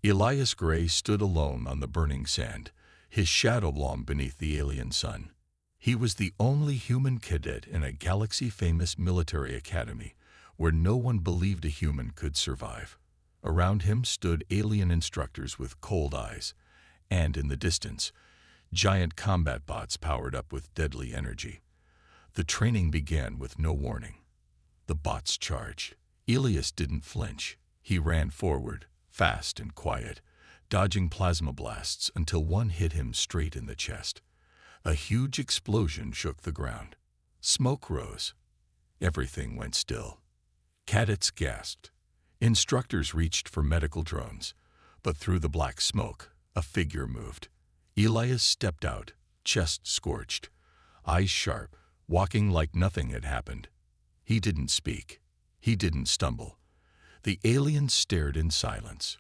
Elias Gray stood alone on the burning sand, his shadow long beneath the alien sun. He was the only human cadet in a galaxy-famous military academy where no one believed a human could survive. Around him stood alien instructors with cold eyes, and in the distance, giant combat bots powered up with deadly energy. The training began with no warning. The bots charged. Elias didn't flinch. He ran forward, fast and quiet, dodging plasma blasts until one hit him straight in the chest. A huge explosion shook the ground. Smoke rose. Everything went still. Cadets gasped. Instructors reached for medical drones, but through the black smoke, a figure moved. Elias stepped out, chest scorched, eyes sharp, walking like nothing had happened. He didn't speak. He didn't stumble. The aliens stared in silence.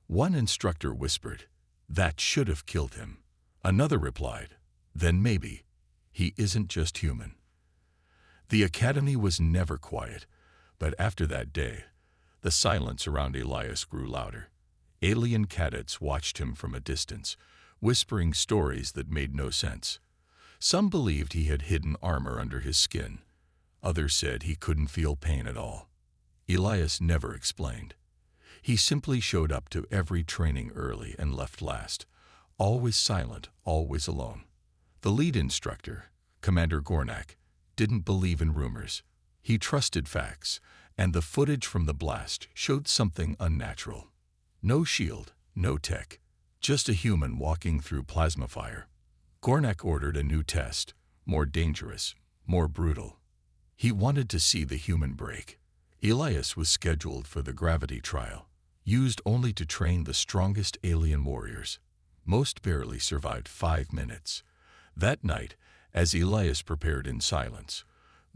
One instructor whispered, "That should have killed him." Another replied, "Then maybe. He isn't just human." The academy was never quiet, but after that day, the silence around Elias grew louder. Alien cadets watched him from a distance, whispering stories that made no sense. Some believed he had hidden armor under his skin. Others said he couldn't feel pain at all. Elias never explained. He simply showed up to every training early and left last, always silent, always alone. The lead instructor, Commander Gornak, didn't believe in rumors. He trusted facts, and the footage from the blast showed something unnatural. No shield, no tech, just a human walking through plasma fire. Gornak ordered a new test, more dangerous, more brutal. He wanted to see the human break. Elias was scheduled for the gravity trial, used only to train the strongest alien warriors. Most barely survived 5 minutes. That night, as Elias prepared in silence,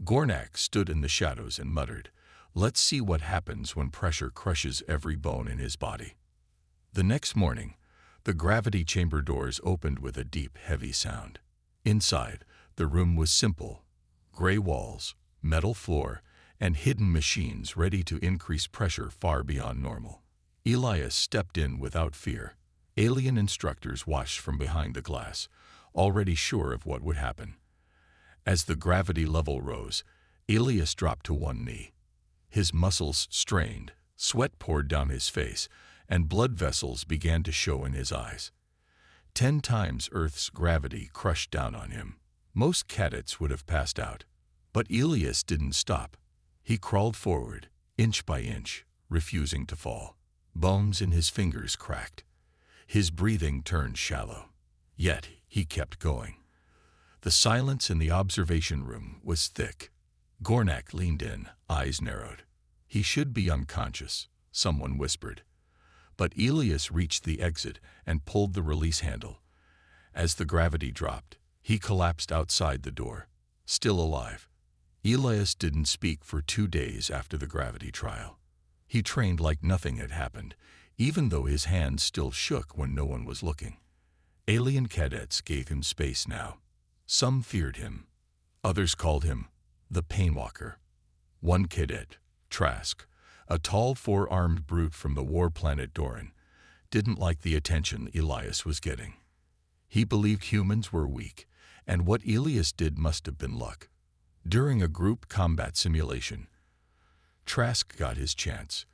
Gornak stood in the shadows and muttered, "Let's see what happens when pressure crushes every bone in his body." The next morning, the gravity chamber doors opened with a deep, heavy sound. Inside, the room was simple: gray walls, metal floor, and hidden machines ready to increase pressure far beyond normal. Elias stepped in without fear. Alien instructors watched from behind the glass, already sure of what would happen. As the gravity level rose, Elias dropped to one knee. His muscles strained, sweat poured down his face, and blood vessels began to show in his eyes. 10 times Earth's gravity crushed down on him. Most cadets would have passed out. But Elias didn't stop. He crawled forward, inch by inch, refusing to fall. Bones in his fingers cracked. His breathing turned shallow. Yet he kept going. The silence in the observation room was thick. Gornak leaned in, eyes narrowed. "He should be unconscious," someone whispered. But Elias reached the exit and pulled the release handle. As the gravity dropped, he collapsed outside the door, still alive. Elias didn't speak for 2 days after the gravity trial. He trained like nothing had happened, even though his hands still shook when no one was looking. Alien cadets gave him space now. Some feared him. Others called him the Painwalker. One cadet, Trask, a tall 4-armed brute from the war planet Doran, didn't like the attention Elias was getting. He believed humans were weak, and what Elias did must have been luck. During a group combat simulation, Trask got his chance.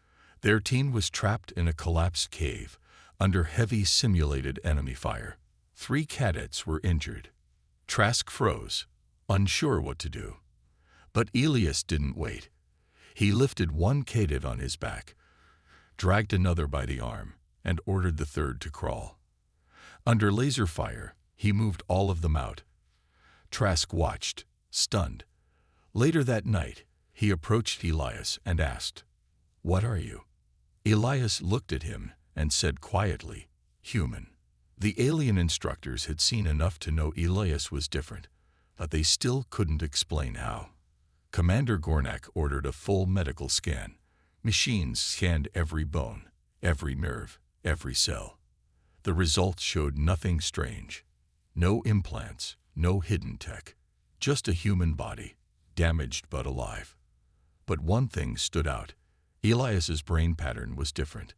Their team was trapped in a collapsed cave under heavy simulated enemy fire. 3 cadets were injured. Trask froze, unsure what to do. But Elias didn't wait. He lifted one cadet on his back, dragged another by the arm, and ordered the third to crawl. Under laser fire, he moved all of them out. Trask watched, stunned. Later that night, he approached Elias and asked, "What are you?" Elias looked at him and said quietly, "Human." The alien instructors had seen enough to know Elias was different, but they still couldn't explain how. Commander Gornak ordered a full medical scan. Machines scanned every bone, every nerve, every cell. The results showed nothing strange. No implants, no hidden tech, just a human body, damaged but alive. But one thing stood out. Elias's brain pattern was different.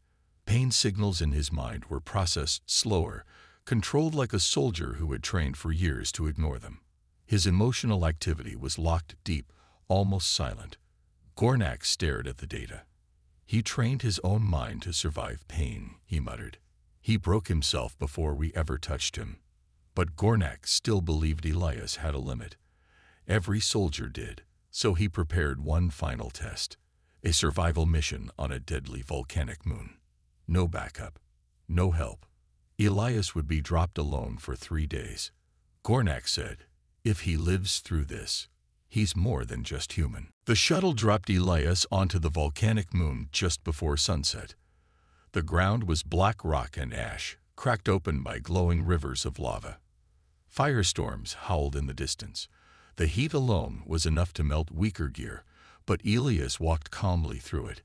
pain signals in his mind were processed slower, controlled like a soldier who had trained for years to ignore them. His emotional activity was locked deep, almost silent. Gornak stared at the data. He trained his own mind to survive pain, he muttered. He broke himself before we ever touched him. But Gornak still believed Elias had a limit. Every soldier did, so he prepared one final test. A survival mission on a deadly volcanic moon. No backup. No help. Elias would be dropped alone for 3 days. Gornak said, "If he lives through this, he's more than just human." The shuttle dropped Elias onto the volcanic moon just before sunset. The ground was black rock and ash, cracked open by glowing rivers of lava. Firestorms howled in the distance. The heat alone was enough to melt weaker gear, but Elias walked calmly through it.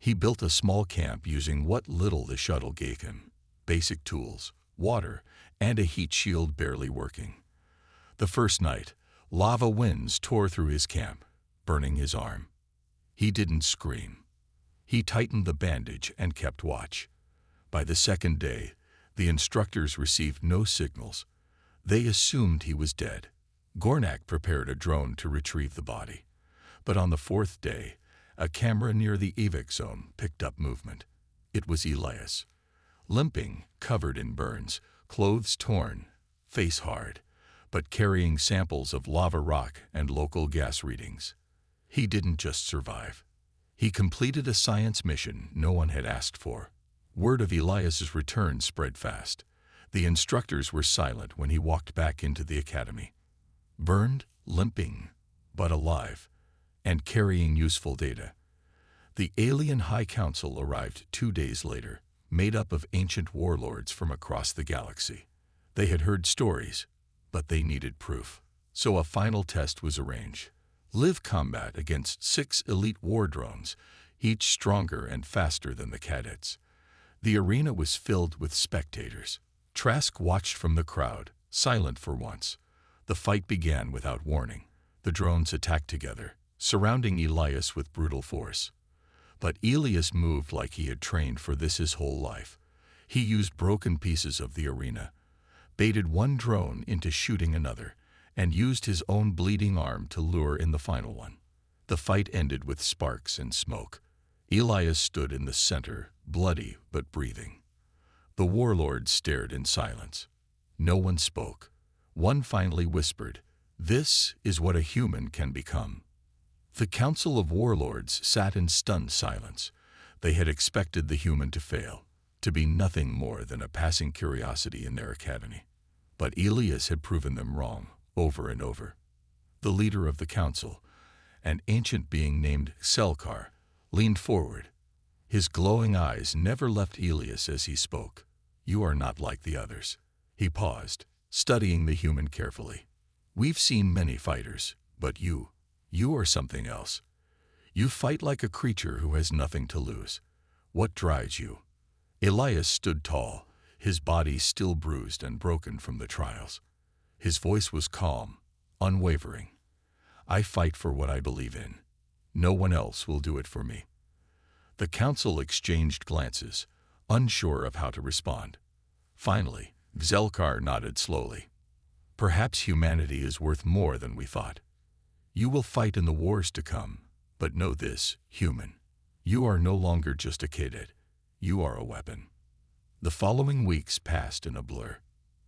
He built a small camp using what little the shuttle gave him: basic tools, water, and a heat shield barely working. The first night, lava winds tore through his camp, burning his arm. He didn't scream. He tightened the bandage and kept watch. By the second day, the instructors received no signals. They assumed he was dead. Gornak prepared a drone to retrieve the body. But on the fourth day, a camera near the evac zone picked up movement. It was Elias, limping, covered in burns, clothes torn, face hard, but carrying samples of lava rock and local gas readings. He didn't just survive. He completed a science mission no one had asked for. Word of Elias's return spread fast. The instructors were silent when he walked back into the academy. Burned, limping, but alive, and carrying useful data. The alien High Council arrived 2 days later, made up of ancient warlords from across the galaxy. They had heard stories, but they needed proof. So a final test was arranged. Live combat against 6 elite war drones, each stronger and faster than the cadets. The arena was filled with spectators. Trask watched from the crowd, silent for once. The fight began without warning. The drones attacked together, surrounding Elias with brutal force. But Elias moved like he had trained for this his whole life. He used broken pieces of the arena, baited one drone into shooting another, and used his own bleeding arm to lure in the final one. The fight ended with sparks and smoke. Elias stood in the center, bloody but breathing. The warlords stared in silence. No one spoke. One finally whispered, "This is what a human can become." The Council of Warlords sat in stunned silence. They had expected the human to fail, to be nothing more than a passing curiosity in their academy. But Elias had proven them wrong, over and over. The leader of the council, an ancient being named Selkar, leaned forward. His glowing eyes never left Elias as he spoke. "You are not like the others." He paused, studying the human carefully. "We've seen many fighters, but you are something else. You fight like a creature who has nothing to lose. What drives you?" Elias stood tall, his body still bruised and broken from the trials. His voice was calm, unwavering. "I fight for what I believe in. No one else will do it for me." The council exchanged glances, unsure of how to respond. Finally, Zelkar nodded slowly. "Perhaps humanity is worth more than we thought. You will fight in the wars to come, but know this, human. You are no longer just a cadet. You are a weapon." The following weeks passed in a blur.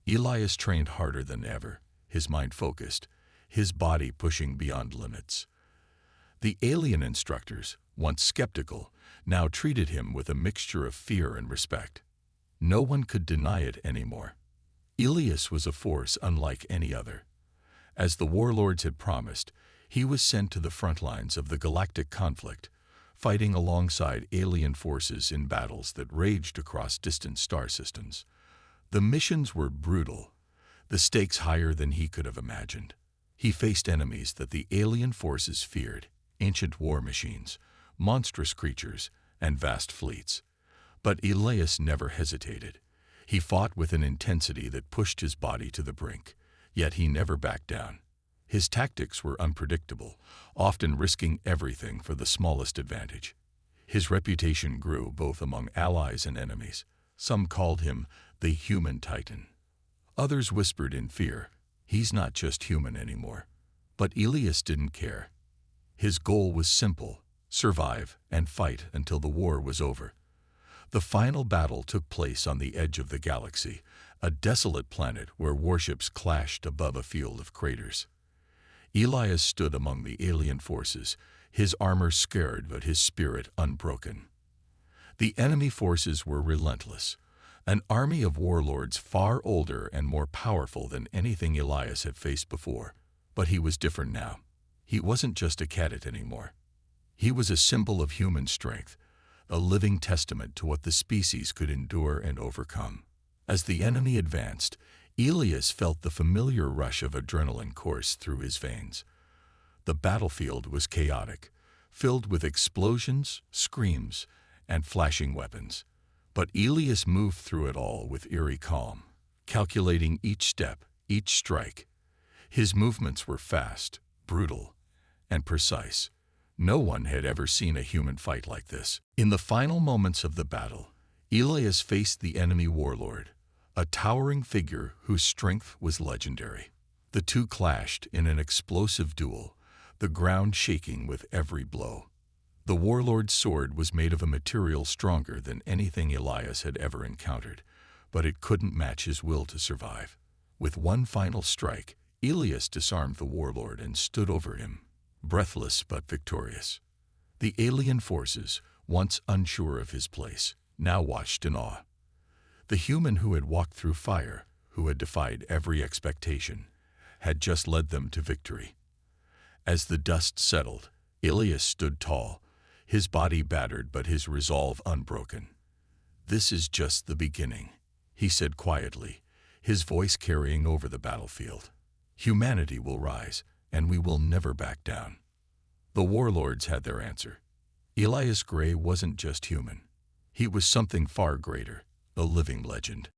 Elias trained harder than ever, his mind focused, his body pushing beyond limits. The alien instructors, once skeptical, now treated him with a mixture of fear and respect. No one could deny it anymore. Elias was a force unlike any other. As the warlords had promised, he was sent to the front lines of the galactic conflict, fighting alongside alien forces in battles that raged across distant star systems. The missions were brutal, the stakes higher than he could have imagined. He faced enemies that the alien forces feared: ancient war machines, monstrous creatures, and vast fleets. But Elias never hesitated. He fought with an intensity that pushed his body to the brink, yet he never backed down. His tactics were unpredictable, often risking everything for the smallest advantage. His reputation grew both among allies and enemies. Some called him the human titan. Others whispered in fear, "He's not just human anymore." But Elias didn't care. His goal was simple: survive and fight until the war was over. The final battle took place on the edge of the galaxy, a desolate planet where warships clashed above a field of craters. Elias stood among the alien forces, his armor scarred but his spirit unbroken. The enemy forces were relentless, an army of warlords far older and more powerful than anything Elias had faced before. But he was different now. He wasn't just a cadet anymore. He was a symbol of human strength, a living testament to what the species could endure and overcome. As the enemy advanced, Elias felt the familiar rush of adrenaline course through his veins. The battlefield was chaotic, filled with explosions, screams, and flashing weapons. But Elias moved through it all with eerie calm, calculating each step, each strike. His movements were fast, brutal, and precise. No one had ever seen a human fight like this. In the final moments of the battle, Elias faced the enemy warlord, a towering figure whose strength was legendary. The two clashed in an explosive duel, the ground shaking with every blow. The warlord's sword was made of a material stronger than anything Elias had ever encountered, but it couldn't match his will to survive. With one final strike, Elias disarmed the warlord and stood over him, breathless but victorious. The alien forces, once unsure of his place, now watched in awe. The human who had walked through fire, who had defied every expectation, had just led them to victory. As the dust settled, Elias stood tall, his body battered but his resolve unbroken. "This is just the beginning," he said quietly, his voice carrying over the battlefield. "Humanity will rise, and we will never back down." The warlords had their answer. Elias Gray wasn't just human. He was something far greater, a living legend.